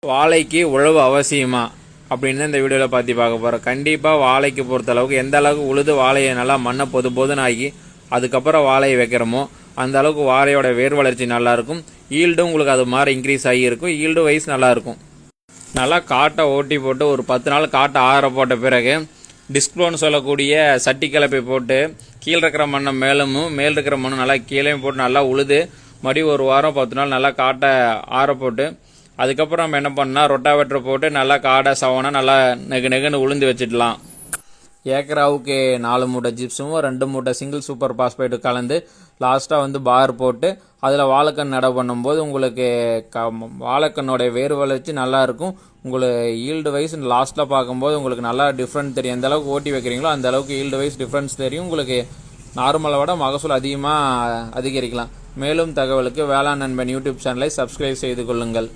வாழைக்கு உழவு அவசியமா அப்படின்னு இந்த வீடியோவில் பார்க்க போகிறோம். கண்டிப்பாக வாழைக்கு பொறுத்த அளவுக்கு எந்த அளவுக்கு உழுது வாழையை நல்லா மண்ணை பொதுன்னு ஆகி அதுக்கப்புறம் வாழையை வைக்கிறோமோ அந்த அளவுக்கு வாழையோட வேர் வளர்ச்சி நல்லாயிருக்கும். ஈல்டும் உங்களுக்கு அது மாதிரி இன்க்ரீஸ் ஆகியிருக்கும். ஈல்டு வைஸ் நல்லாயிருக்கும். நல்லா காட்டை ஓட்டி போட்டு ஒரு 10 நாள் காட்டை ஆற போட்ட பிறகு டிஸ்க்ளோன்னு சொல்லக்கூடிய சட்டி கலப்பை போட்டு கீழே இருக்கிற மண்ணை மேல் இருக்கிற மண்ணை நல்லா கீழே போட்டு நல்லா உழுது மறுபடியும் ஒரு வாரம் 10 நாள் நல்லா காட்டை ஆற போட்டு அதுக்கப்புறம் நம்ம என்ன பண்ணால் ரொட்டாவேட்டர் போட்டு நல்லா காடை சவனை நல்லா நெகுன்னு உளுந்து வச்சிடலாம். ஏக்கராவுக்கு 4 மூட்டை ஜிப்ஸும் 2 மூட்டை சிங்கிள் சூப்பர் பாஸ்பேட்டு கலந்து லாஸ்ட்டாக பார் போட்டு அதில் வாழைக்கண் நடவு பண்ணும்போது உங்களுக்கு வாழைக்கண்ணோடைய வேறு வளர்ச்சி நல்லா இருக்கும். உங்களுக்கு ஈல்டு வைஸ் லாஸ்ட்டில் பார்க்கும்போது உங்களுக்கு நல்லா டிஃப்ரெண்ட் தெரியும். எந்த அளவுக்கு ஓட்டி வைக்கிறீங்களோ அந்த அளவுக்கு ஈல்டு வைஸ் டிஃப்ரென்ஸ் தெரியும். உங்களுக்கு நார்மலை விட மகசூல் அதிகமாக அதிகரிக்கலாம். மேலும் தகவலுக்கு வேளாண் நண்பன் யூடியூப் சேனலை சப்ஸ்கிரைப் செய்து கொள்ளுங்கள்.